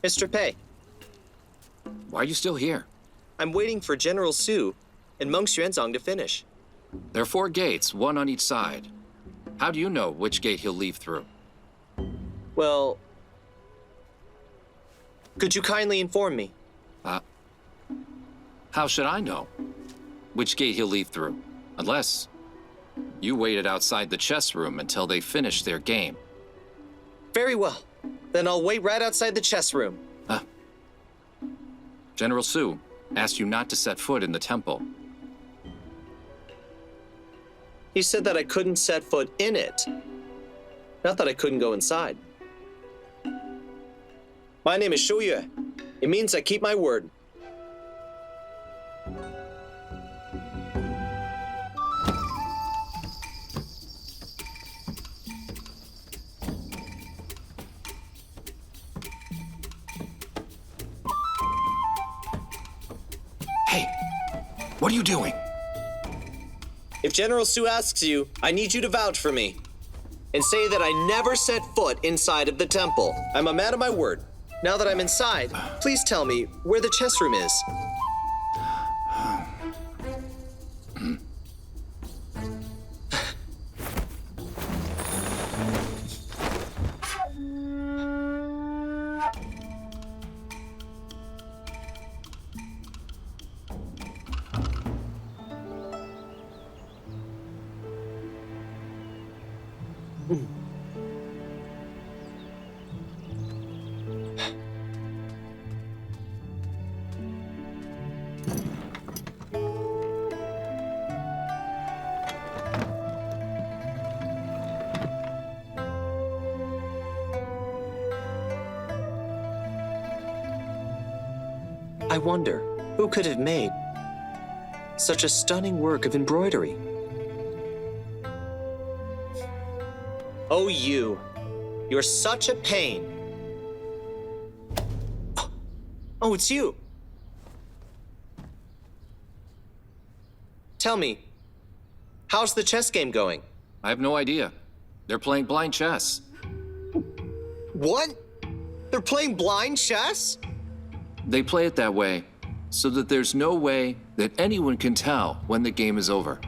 Mr. Pei, Why are you still here? I'm waiting for General Su and Meng Xuanzang to finish. There are 4 gates, one on each side. How do you know which gate he'll leave through? Well, could you kindly inform me? How should I know which gate he'll leave through? Unless you waited outside the chess room until they finished their game. Very well. Then I'll wait right outside the chess room. General Su asked you not to set foot in the temple. He said that I couldn't set foot in it. Not that I couldn't go inside. My name is Shu Yue. It means I keep my word. Hey, what are you doing? If General Su asks you, I need you to vouch for me. And say that I never set foot inside of the temple. I'm a man of my word. Now that I'm inside, please tell me where the chess room is. I wonder, who could have made such a stunning work of embroidery? Oh, you're such a pain. Oh, it's you. Tell me, how's the chess game going? I have no idea. They're playing blind chess. What? They're playing blind chess? They play it that way so that there's no way that anyone can tell when the game is over.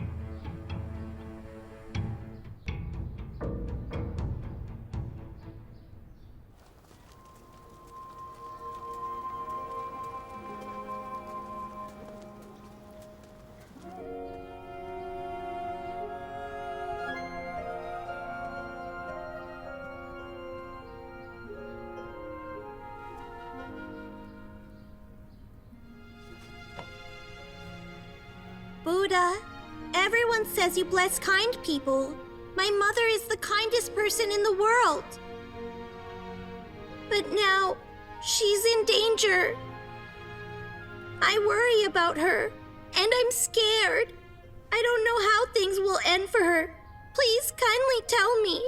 Buddha, everyone says you bless kind people. My mother is the kindest person in the world. But now, she's in danger. I worry about her, and I'm scared. I don't know how things will end for her. Please kindly tell me.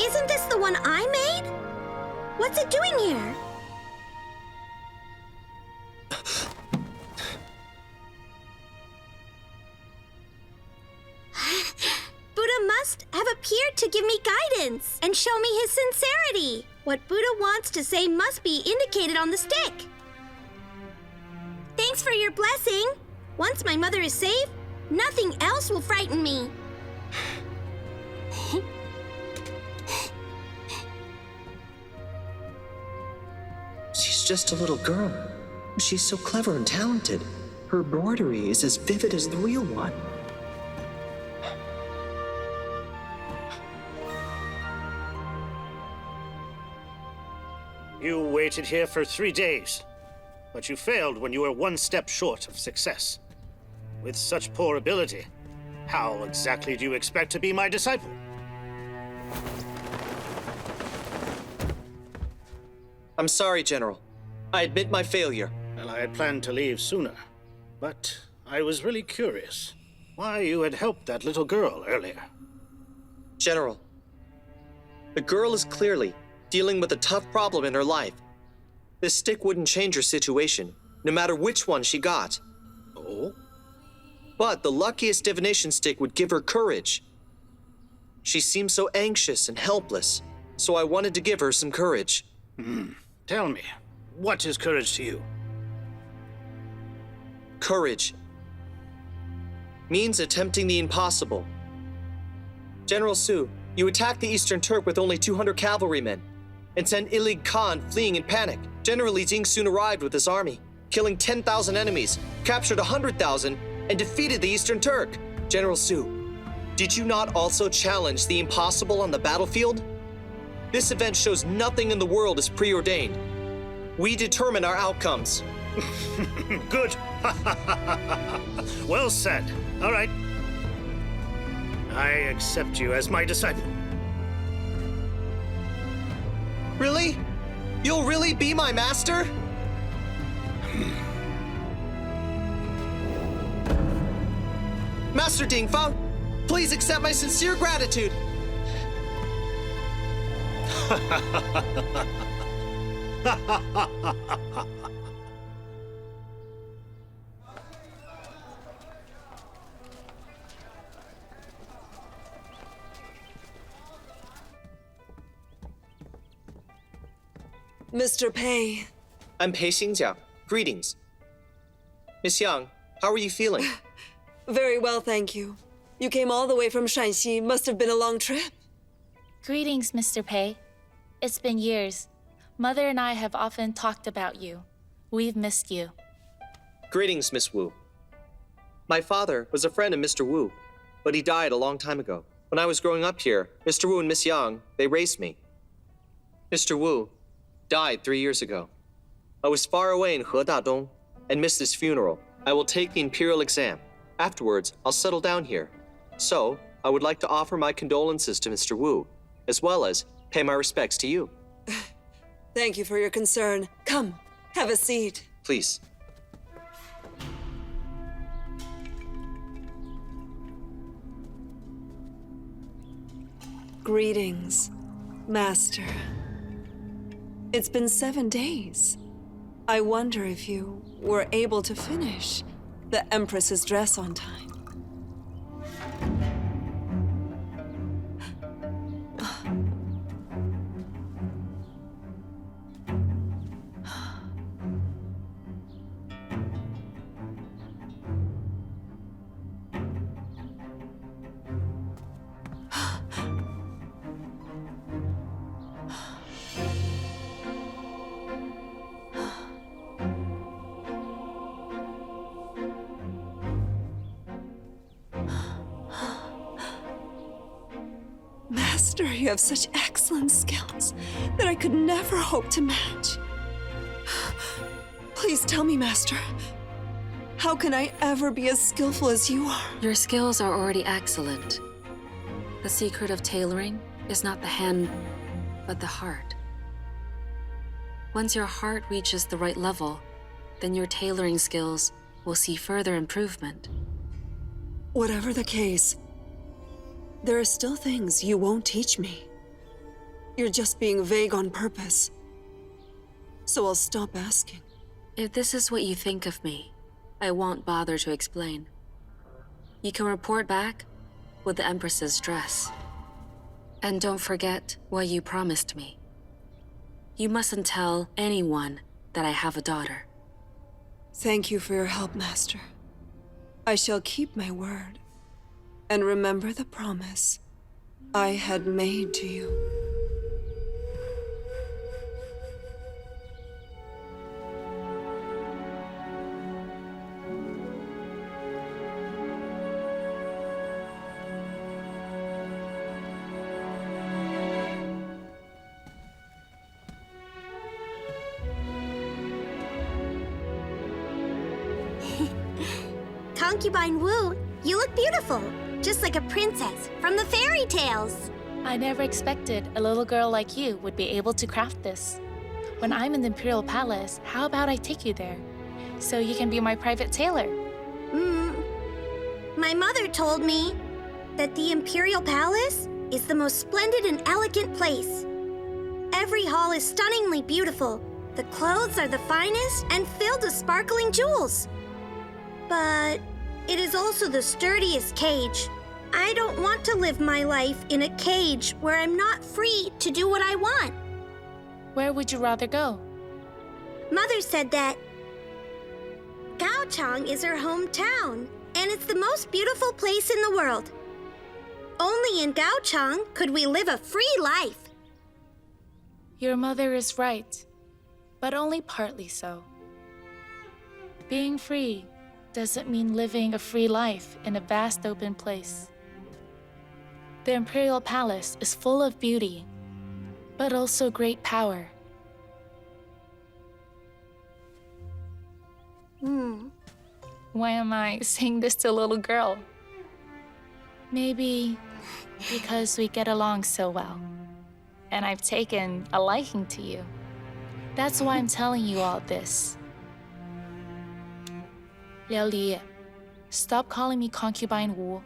Isn't this the one I made? What's it doing here? Buddha must have appeared to give me guidance and show me his sincerity. What Buddha wants to say must be indicated on the stick. Thanks for your blessing. Once my mother is safe, nothing else will frighten me. She's just a little girl. She's so clever and talented. Her embroidery is as vivid as the real one. You waited here for 3 days, but you failed when you were 1 step short of success. With such poor ability, how exactly do you expect to be my disciple? I'm sorry, General. I admit my failure. Well, I had planned to leave sooner, but I was really curious why you had helped that little girl earlier. General, the girl is clearly dealing with a tough problem in her life. This stick wouldn't change her situation, no matter which one she got. Oh? But the luckiest divination stick would give her courage. She seems so anxious and helpless, so I wanted to give her some courage. Tell me, what is courage to you? Courage means attempting the impossible. General Su, you attacked the Eastern Turk with only 200 cavalrymen and sent Ilig Khan fleeing in panic. General Li Jing soon arrived with his army, killing 10,000 enemies, captured 100,000, and defeated the Eastern Turk. General Su, did you not also challenge the impossible on the battlefield? This event shows nothing in the world is preordained. We determine our outcomes. Good. Well said. All right. I accept you as my disciple. Really? You'll really be my master? Master Dingfang, please accept my sincere gratitude. Mr. Pei. I'm Pei Xingjian. Greetings. Miss Yang, how are you feeling? Very well, thank you. You came all the way from Shanxi. Must have been a long trip. Greetings, Mr. Pei. It's been years. Mother and I have often talked about you. We've missed you. Greetings, Miss Wu. My father was a friend of Mr. Wu, but he died a long time ago. When I was growing up here, Mr. Wu and Miss Yang, they raised me. Mr. Wu died 3 years ago. I was far away in He Dadong and missed his funeral. I will take the imperial exam. Afterwards, I'll settle down here. So, I would like to offer my condolences to Mr. Wu, as well as pay my respects to you. Thank you for your concern. Come, have a seat. Please. Greetings, Master. It's been 7 days. I wonder if you were able to finish the Empress's dress on time. Master, you have such excellent skills that I could never hope to match. Please tell me, Master, how can I ever be as skillful as you are? Your skills are already excellent. The secret of tailoring is not the hand, but the heart. Once your heart reaches the right level, then your tailoring skills will see further improvement. Whatever the case, there are still things you won't teach me. You're just being vague on purpose. So I'll stop asking. If this is what you think of me, I won't bother to explain. You can report back with the Empress's dress. And don't forget what you promised me. You mustn't tell anyone that I have a daughter. Thank you for your help, Master. I shall keep my word and remember the promise I had made to you. Concubine Wu, you look beautiful, just like a princess from the fairy tales. I never expected a little girl like you would be able to craft this. When I'm in the Imperial Palace, how about I take you there? So you can be my private tailor. My mother told me that the Imperial Palace is the most splendid and elegant place. Every hall is stunningly beautiful. The clothes are the finest and filled with sparkling jewels. But it is also the sturdiest cage. I don't want to live my life in a cage where I'm not free to do what I want. Where would you rather go? Mother said that Gaochang is her hometown, and it's the most beautiful place in the world. Only in Gaochang could we live a free life. Your mother is right, but only partly so. Being free doesn't mean living a free life in a vast open place. The Imperial Palace is full of beauty, but also great power. Why am I saying this to a little girl? Maybe because we get along so well, and I've taken a liking to you. That's why I'm telling you all this. Liuli, stop calling me Concubine Wu.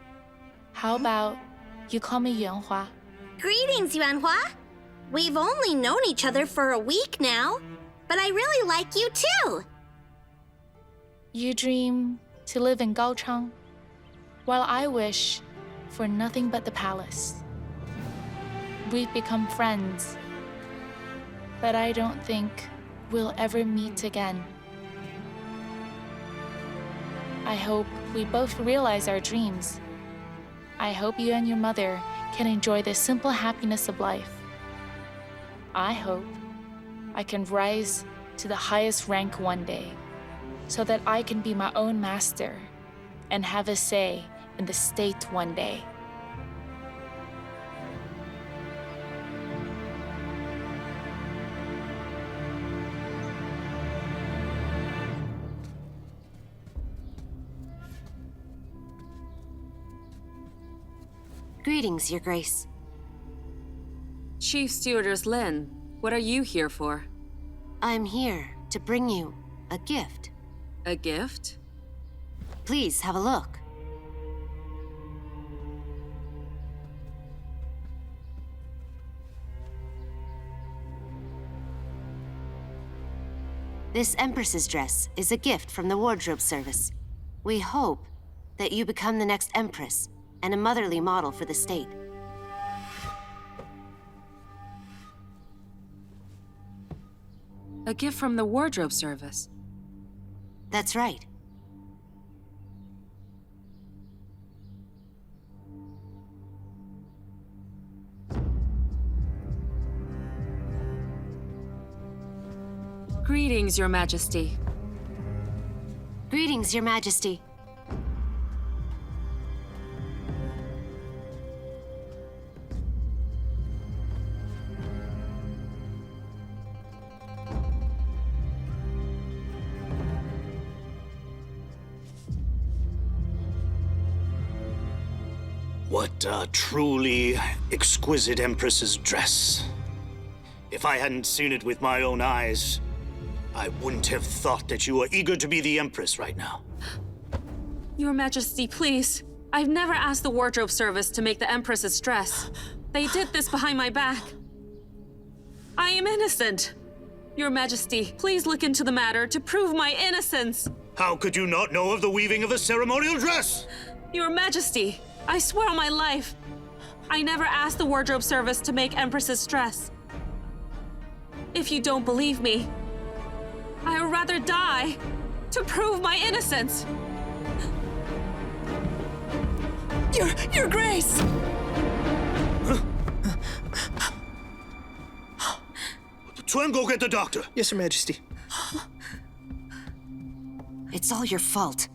How about you call me Yuanhua? Greetings, Yuanhua. We've only known each other for a week now, but I really like you too. You dream to live in Gaochang, while I wish for nothing but the palace. We've become friends, but I don't think we'll ever meet again. I hope we both realize our dreams. I hope you and your mother can enjoy the simple happiness of life. I hope I can rise to the highest rank one day, so that I can be my own master and have a say in the state one day. Greetings, Your Grace. Chief Stewardess Lin, what are you here for? I'm here to bring you a gift. A gift? Please have a look. This Empress's dress is a gift from the wardrobe service. We hope that you become the next Empress and a motherly model for the state. A gift from the wardrobe service? That's right. Greetings, Your Majesty. Greetings, Your Majesty. What a truly exquisite Empress's dress. If I hadn't seen it with my own eyes, I wouldn't have thought that you were eager to be the Empress right now. Your Majesty, please. I've never asked the wardrobe service to make the Empress's dress. They did this behind my back. I am innocent. Your Majesty, please look into the matter to prove my innocence. How could you not know of the weaving of a ceremonial dress? Your Majesty, I swear on my life, I never asked the wardrobe service to make Empress's dress. If you don't believe me, I would rather die to prove my innocence. Your Grace! Tuan, go get the doctor. Yes, Your Majesty. It's all your fault.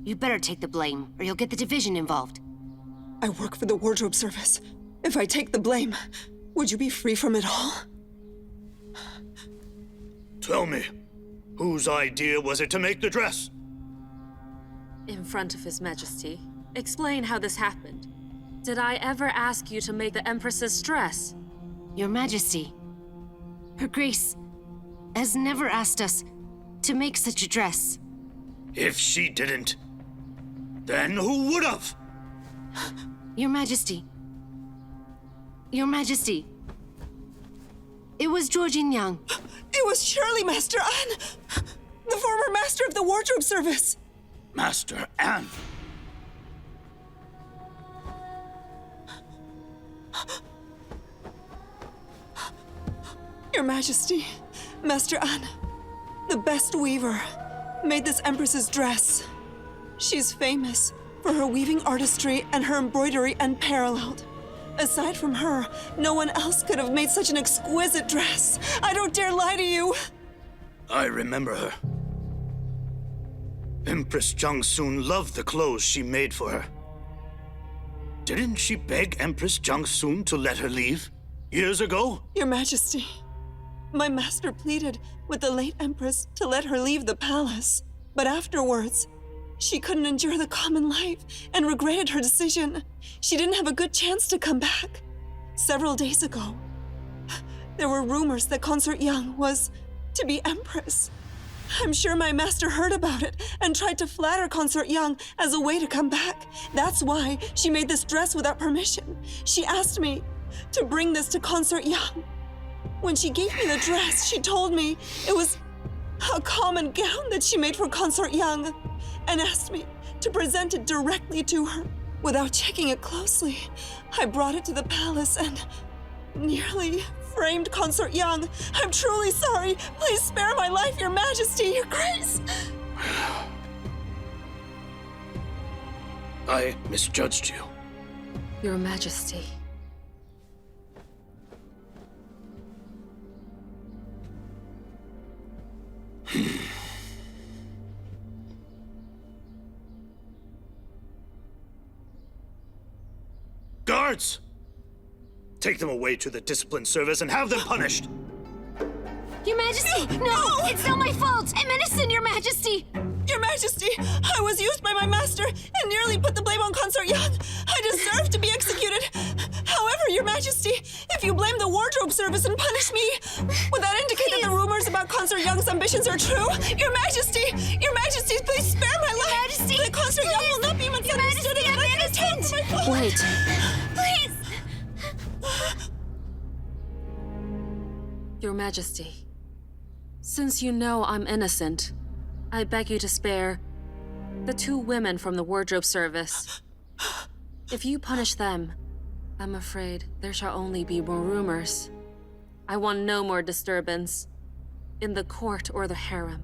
You better take the blame, or you'll get the division involved. I work for the wardrobe service. If I take the blame, would you be free from it all? Tell me, whose idea was it to make the dress? In front of His Majesty, explain how this happened. Did I ever ask you to make the Empress's dress? Your Majesty, Her Grace has never asked us to make such a dress. If she didn't, then who would have? Your Majesty. Your Majesty. It was Zhuo Jinniang. It was surely Master An, the former master of the wardrobe service. Master An. Your Majesty, Master An, the best weaver, made this Empress's dress. She's famous for her weaving artistry and her embroidery unparalleled. Aside from her, no one else could have made such an exquisite dress. I don't dare lie to you. I remember her. Empress Jiangsun loved the clothes she made for her. Didn't she beg Empress Jiangsun to let her leave years ago? Your Majesty, my master pleaded with the late Empress to let her leave the palace. But afterwards, she couldn't endure the common life and regretted her decision. She didn't have a good chance to come back. Several days ago, there were rumors that Consort Yang was to be Empress. I'm sure my master heard about it and tried to flatter Consort Yang as a way to come back. That's why she made this dress without permission. She asked me to bring this to Consort Yang. When she gave me the dress, she told me it was a common gown that she made for Consort Yang and asked me to present it directly to her without checking it closely. I brought it to the palace and nearly framed Consort Yang. I'm truly sorry. Please spare my life, Your Majesty, Your Grace. I misjudged you. Your Majesty. Guards! Take them away to the discipline service and have them punished. Your Majesty! No! It's not my fault! I'm innocent, Your Majesty! Your Majesty, I was used by my master and nearly put the blame on Consort Yang. I deserve to be executed. However, Your Majesty, if you blame the wardrobe service and punish me, would that indicate that the rumors about Consort Yang's ambitions are true? Your Majesty, please spare my life. Your Majesty, that Consort Yang will not be misunderstood and I'm innocent. My fault. Wait. Please! Your Majesty, since you know I'm innocent, I beg you to spare the 2 women from the wardrobe service. If you punish them, I'm afraid there shall only be more rumors. I want no more disturbance in the court or the harem.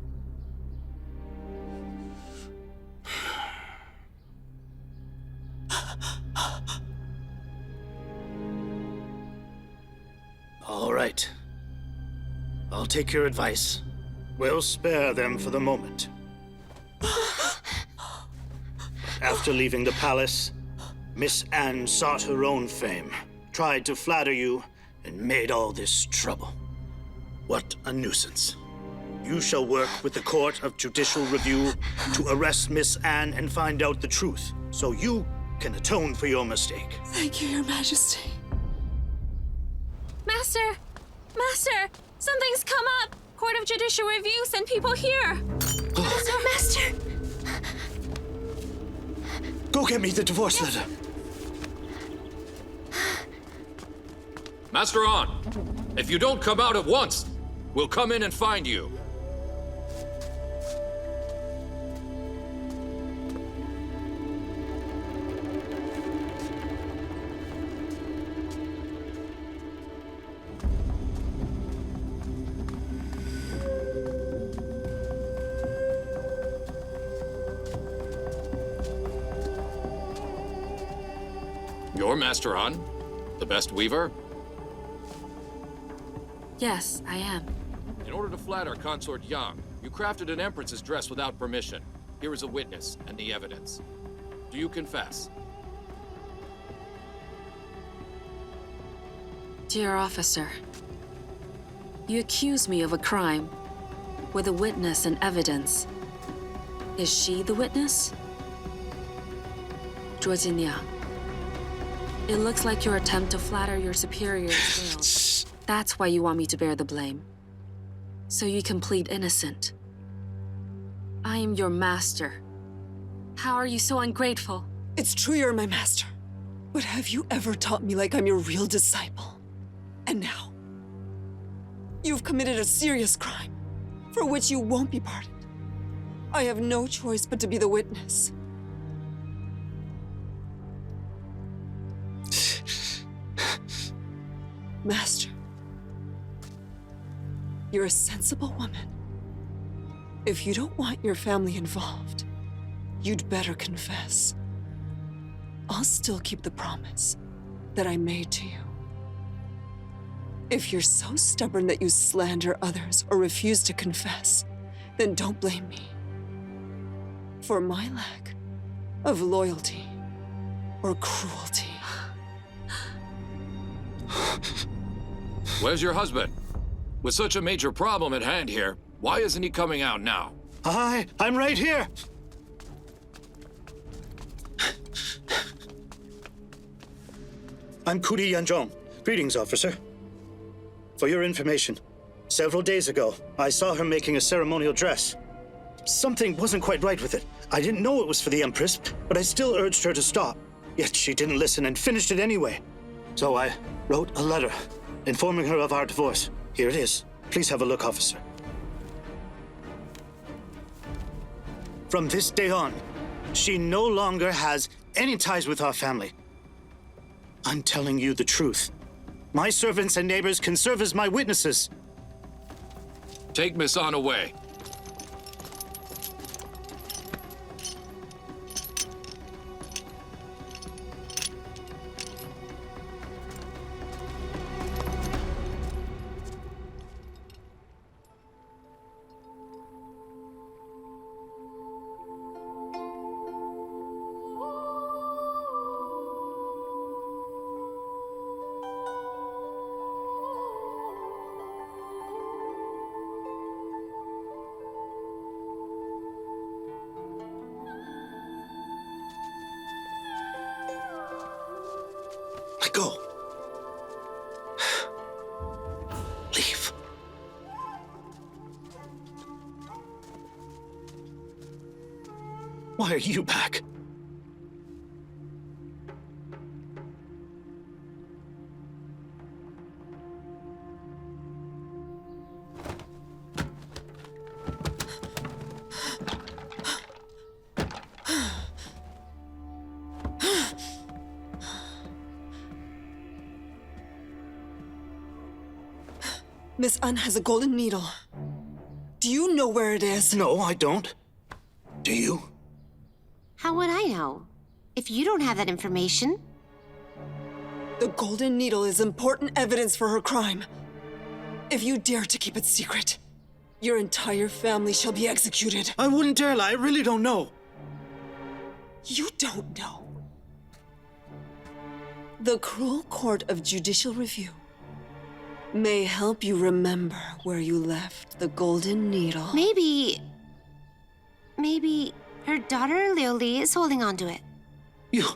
All right. I'll take your advice. We'll spare them for the moment. After leaving the palace, Miss Anne sought her own fame, tried to flatter you, and made all this trouble. What a nuisance. You shall work with the Court of Judicial Review to arrest Miss Anne and find out the truth, so you can atone for your mistake. Thank you, Your Majesty. Master! Master! Something's come up! Court of Judicial Review sent people here! Master! Go get me the divorce letter. Master An, if you don't come out at once, we'll come in and find you. Master Han? The best weaver? Yes, I am. In order to flatter Consort Yang, you crafted an empress's dress without permission. Here is a witness and the evidence. Do you confess? Dear officer, you accuse me of a crime with a witness and evidence. Is she the witness? Zhuo Jinniang. It looks like your attempt to flatter your superiors failed. That's why you want me to bear the blame. So you can plead innocent. I am your master. How are you so ungrateful? It's true you're my master. But have you ever taught me like I'm your real disciple? And now, you've committed a serious crime for which you won't be pardoned. I have no choice but to be the witness. Master, you're a sensible woman. If you don't want your family involved, you'd better confess. I'll still keep the promise that I made to you. If you're so stubborn that you slander others or refuse to confess, then don't blame me for my lack of loyalty or cruelty. Where's your husband? With such a major problem at hand here, why isn't he coming out now? I'm right here. I'm Coulee Nazha. Greetings, officer. For your information, several days ago, I saw her making a ceremonial dress. Something wasn't quite right with it. I didn't know it was for the Empress, but I still urged her to stop. Yet she didn't listen and finished it anyway. So I wrote a letter informing her of our divorce. Here it is. Please have a look, officer. From this day on, she no longer has any ties with our family. I'm telling you the truth. My servants and neighbors can serve as my witnesses. Take Miss Han away. Let go. Leave. Why are you back? Miss An has a golden needle. Do you know where it is? No, I don't. Do you? How would I know? If you don't have that information. The golden needle is important evidence for her crime. If you dare to keep it secret, your entire family shall be executed. I wouldn't dare lie. I really don't know. You don't know. The cruel court of judicial review may help you remember where you left the golden needle. Maybe her daughter Liuli is holding on to it. You...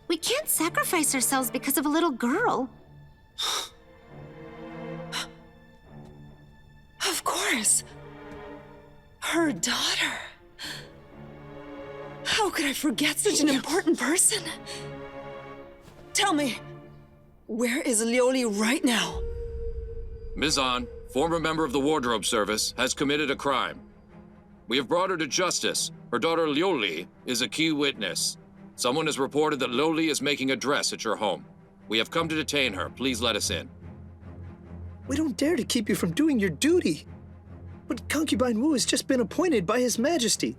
We can't sacrifice ourselves because of a little girl. Of course. Her daughter. How could I forget such an important person? Tell me, where is Liuli right now? Ms. An, former member of the Wardrobe Service, has committed a crime. We have brought her to justice. Her daughter Liuli is a key witness. Someone has reported that Liuli is making a dress at your home. We have come to detain her. Please let us in. We don't dare to keep you from doing your duty. But Concubine Wu has just been appointed by His Majesty.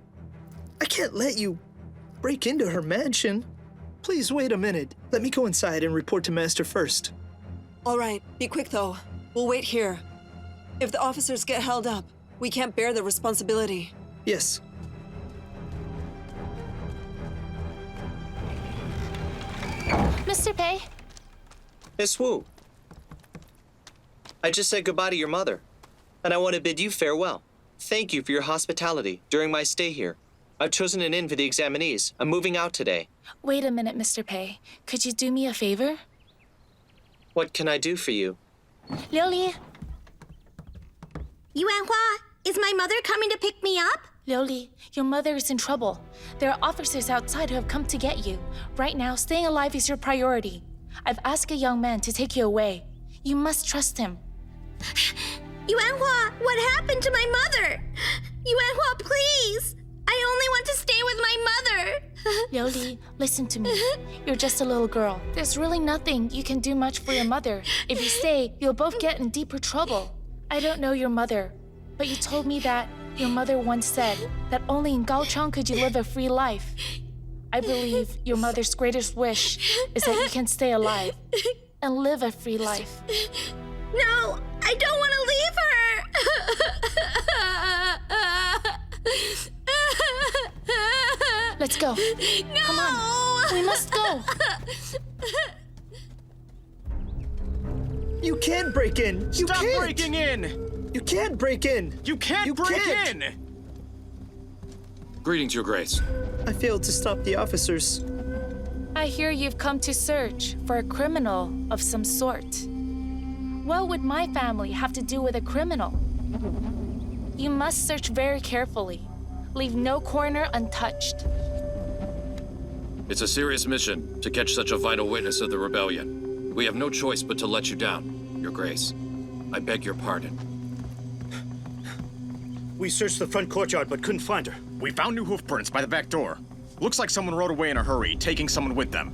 I can't let you... break into her mansion. Please wait a minute. Let me go inside and report to Master first. All right, be quick though. We'll wait here. If the officers get held up, we can't bear the responsibility. Yes. Mr. Pei, Miss Wu, I just said goodbye to your mother, and I want to bid you farewell. Thank you for your hospitality during my stay here. I've chosen an inn for the examinees. I'm moving out today. wait a minute, Mr. Pei. Could you do me a favor? What can I do for you? Liuli, Yuanhua, is my mother coming to pick me up? Liuli, your mother is in trouble. There are officers outside who have come to get you. Right now, staying alive is your priority. I've asked a young man to take you away. You must trust him. Yuanhua, what happened to my mother? Yuanhua, please! I only want to stay with my mother! Liuli, listen to me. You're just a little girl. There's really nothing you can do much for your mother. If you stay, you'll both get in deeper trouble. I don't know your mother, but you told me that your mother once said that only in Gaochang could you live a free life. I believe your mother's greatest wish is that you can stay alive and live a free life. No, I don't want to leave her! Let's go. No! Come on. We must go. You can't break in. You Stop can't. breaking in! You can't break in. You can't You break can't. in! Greetings, Your Grace. I failed to stop the officers. I hear you've come to search for a criminal of some sort. What would my family have to do with a criminal? You must search very carefully. Leave no corner untouched. It's a serious mission to catch such a vital witness of the rebellion. We have no choice but to let you down, Your Grace. I beg your pardon. We searched the front courtyard but couldn't find her. We found new hoof prints by the back door. Looks like someone rode away in a hurry, taking someone with them.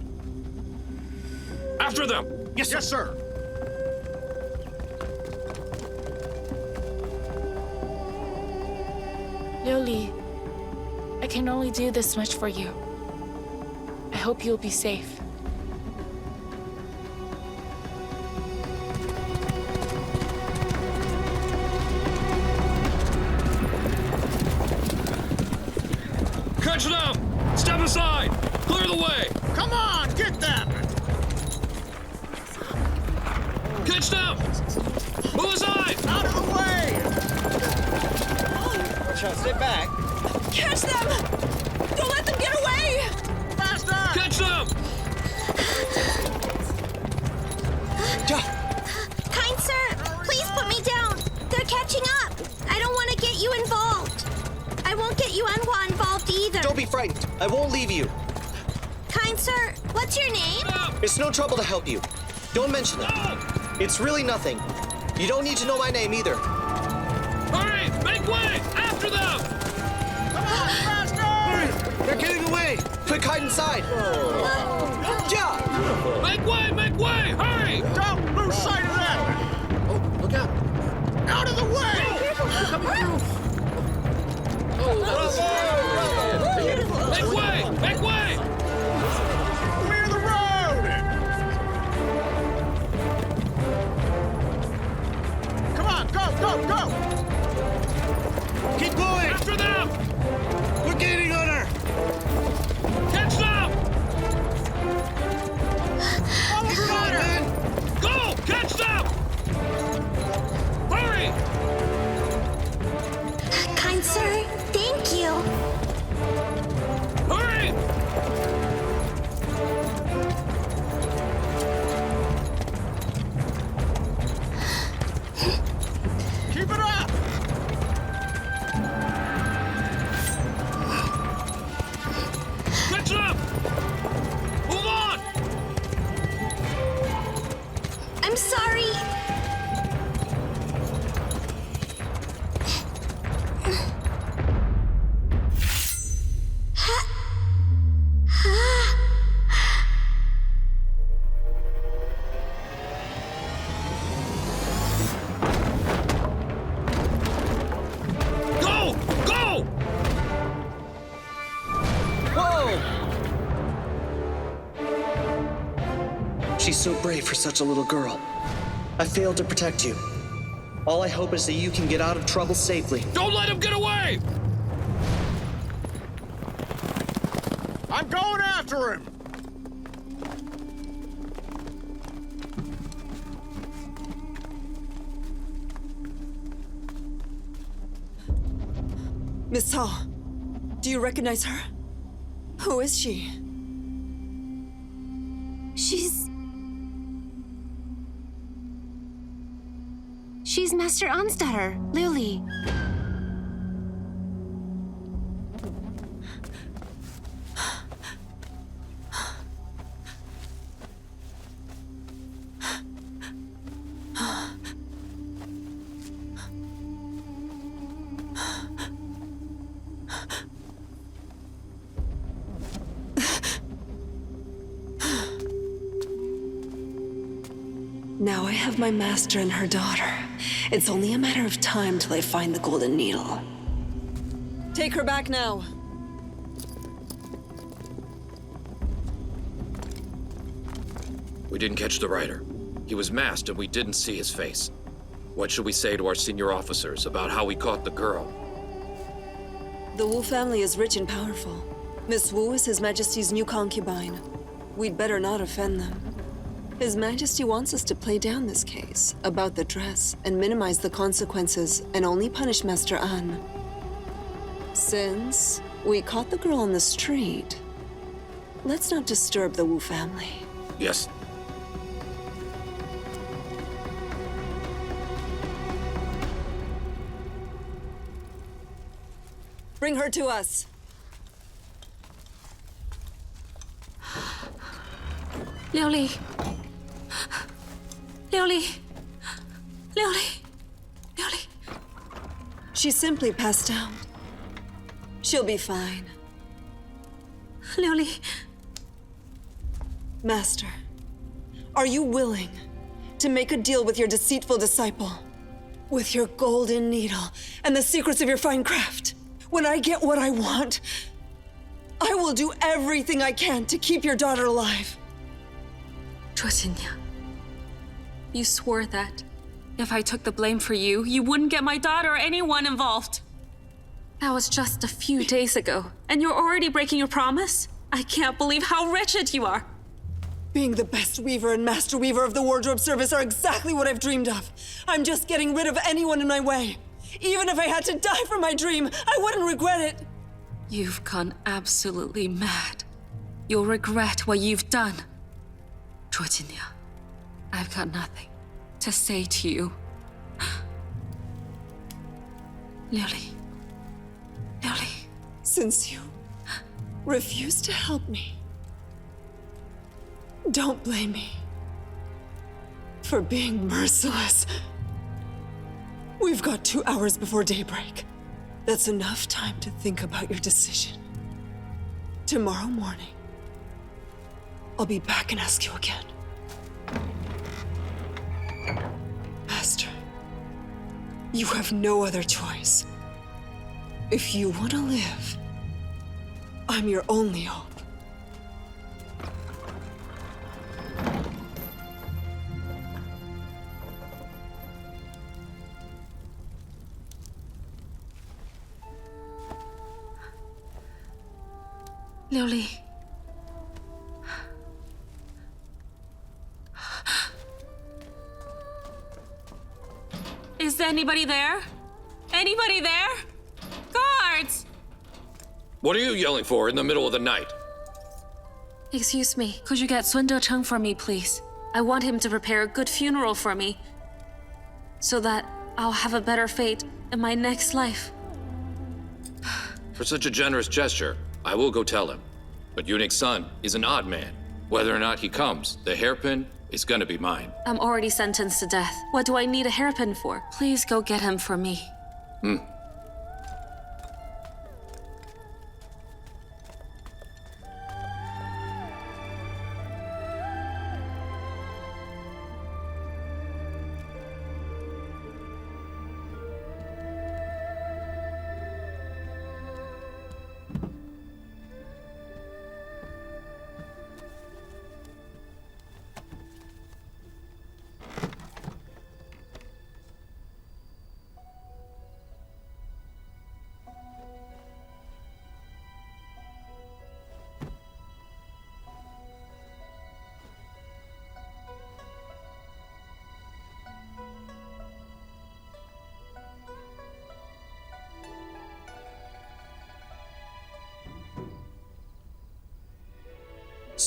After them! Yes, sir. Liuli, I can only do this much for you. I hope you'll be safe. Catch them! Step aside! Clear the way! Come on, get them! Catch them! Move aside! Out of the way! Watch out, sit back. Catch them! Don't let them get away! Faster! Catch them! Kind sir, please put me down. They're catching up. I don't want to get you involved. I won't get Yuanhua involved either. Don't be frightened. I won't leave you. Kind sir, what's your name? It's no trouble to help you. Don't mention it. It's really nothing. You don't need to know my name either. Hurry! Make way! After them! They're getting away. Quick, hide inside. Yeah. Make way! Make way! Hurry! Don't lose sight of them! Oh, look out. Out of the way! Make way! Make way! Clear the road! Come on, go! Keep going! After them! We're gaining on her! Catch them! Keep going, man! Go! Catch them! Hurry! Kind sir, thank you. She's so brave for such a little girl. I failed to protect you. All I hope is that you can get out of trouble safely. Don't let him get away! I'm going after him! Miss Ha, do you recognize her? Who is she? She's Master An's daughter, Liuli. Now I have my master and her daughter. It's only a matter of time till I find the golden needle. Take her back now. We didn't catch the rider. He was masked and we didn't see his face. What should we say to our senior officers about how we caught the girl? The Wu family is rich and powerful. Miss Wu is His Majesty's new concubine. We'd better not offend them. His Majesty wants us to play down this case about the dress and minimize the consequences and only punish Master An. Since we caught the girl on the street, let's not disturb the Wu family. Yes. Bring her to us. Liuli. Liuli. Liuli. Liuli. She simply passed out. She'll be fine. Liuli. Master, are you willing to make a deal with your deceitful disciple? With your golden needle and the secrets of your fine craft? When I get what I want, I will do everything I can to keep your daughter alive. Zhuo Jinniang, you swore that if I took the blame for you, you wouldn't get my daughter or anyone involved. That was just a few days ago, and you're already breaking your promise? I can't believe how wretched you are. Being the best weaver and master weaver of the wardrobe service are exactly what I've dreamed of. I'm just getting rid of anyone in my way. Even if I had to die for my dream, I wouldn't regret it. You've gone absolutely mad. You'll regret what you've done. Zhuo Jinniang, I've got nothing to say to you. Liuli. Liuli. Since you refuse to help me, don't blame me for being merciless. We've got 2 hours before daybreak. That's enough time to think about your decision. Tomorrow morning, I'll be back and ask you again. Master, you have no other choice. If you want to live, I'm your only hope. Liuli. Is there anybody there? Anybody there? Guards! What are you yelling for in the middle of the night? Excuse me, could you get Sun Decheng for me, please? I want him to prepare a good funeral for me, so that I'll have a better fate in my next life. For such a generous gesture, I will go tell him. But Eunuch's son is an odd man. Whether or not he comes, the hairpin is gonna be mine. I'm already sentenced to death. What do I need a hairpin for? Please go get him for me.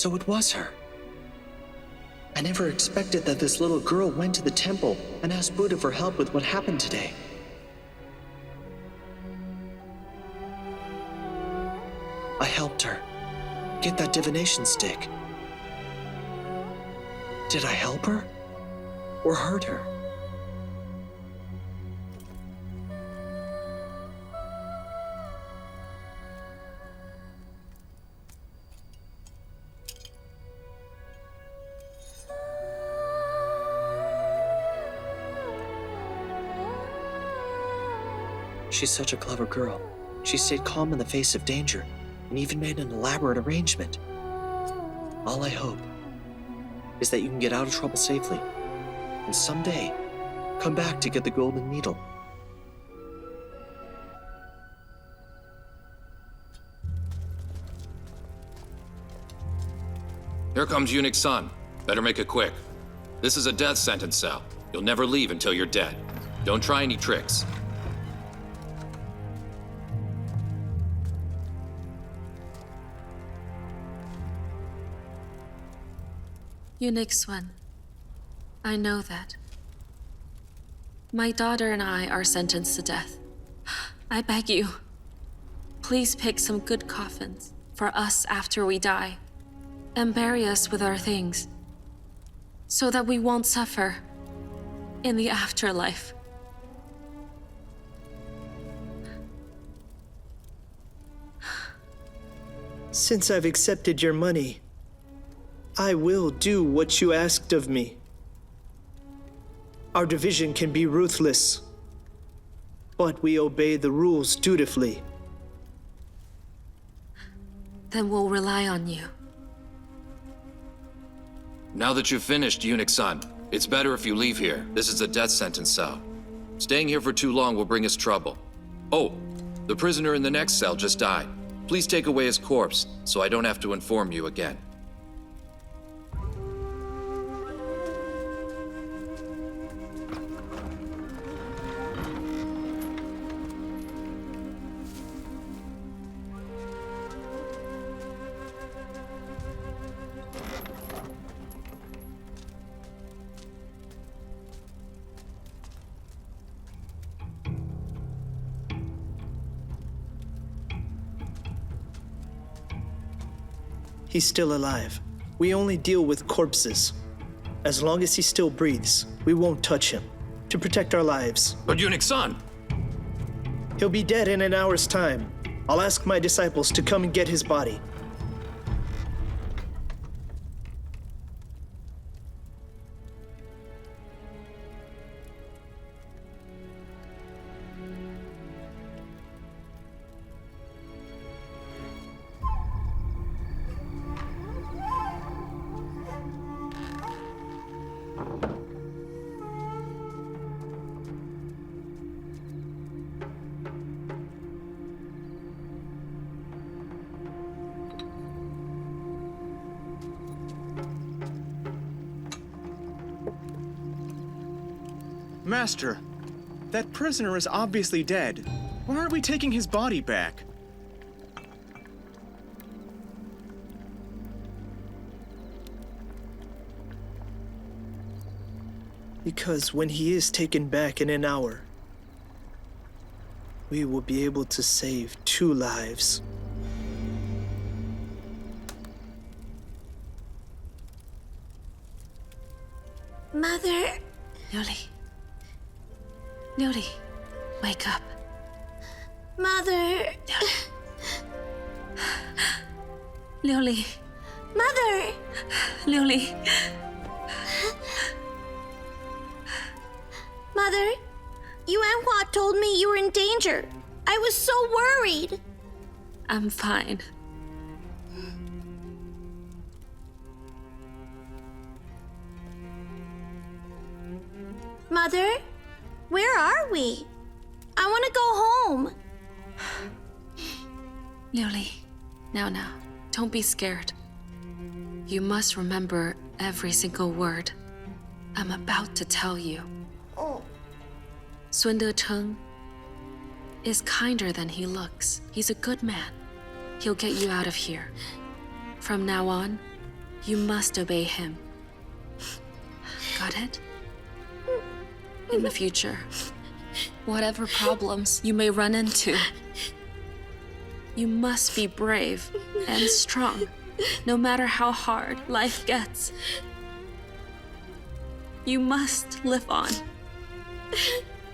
So it was her. I never expected that this little girl went to the temple and asked Buddha for help with what happened today. I helped her get that divination stick. Did I help her or hurt her? She's such a clever girl. She stayed calm in the face of danger and even made an elaborate arrangement. All I hope is that you can get out of trouble safely and someday come back to get the golden needle. Here comes Eunuch Sun. Better make it quick. This is a death sentence cell. You'll never leave until you're dead. Don't try any tricks. Eunuch Sun, I know that. My daughter and I are sentenced to death. I beg you, please pick some good coffins for us after we die, and bury us with our things, so that we won't suffer in the afterlife. Since I've accepted your money, I will do what you asked of me. Our division can be ruthless, but we obey the rules dutifully. Then we'll rely on you. Now that you've finished, Eunuch Sun, it's better if you leave here. This is a death sentence cell. Staying here for too long will bring us trouble. Oh, the prisoner in the next cell just died. Please take away his corpse, so I don't have to inform you again. He's still alive. We only deal with corpses. As long as he still breathes, we won't touch him, to protect our lives. But Eunuch Sun! He'll be dead in an hour's time. I'll ask my disciples to come and get his body. Master, that prisoner is obviously dead. Why aren't we taking his body back? Because when he is taken back in an hour, we will be able to save 2 lives. Mother. Liuli. Liuli, wake up. Mother. Liuli. Mother. Liuli. Mother, Yuanhua told me you were in danger. I was so worried. I'm fine. Mother, where are we? I want to go home. Liuli, now, don't be scared. You must remember every single word I'm about to tell you. Oh. Sun Decheng is kinder than he looks. He's a good man. He'll get you out of here. From now on, You must obey him. Got it? In the future, whatever problems you may run into, you must be brave and strong, no matter how hard life gets. You must live on.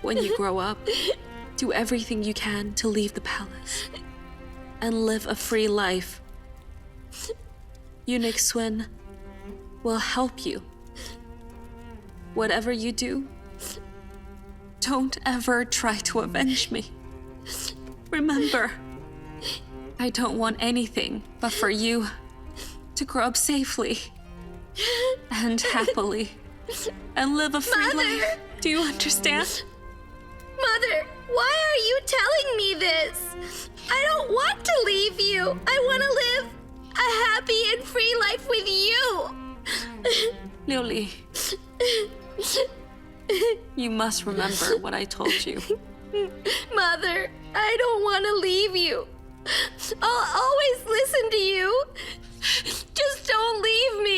When you grow up, do everything you can to leave the palace and live a free life. Eunuch Swin will help you. Whatever you do, don't ever try to avenge me. Remember, I don't want anything but for you to grow up safely and happily and live a free life. Do you understand? Mother, why are you telling me this? I don't want to leave you. I want to live a happy and free life with you. Liuli, you must remember what I told you. Mother, I don't want to leave you. I'll always listen to you. Just don't leave me.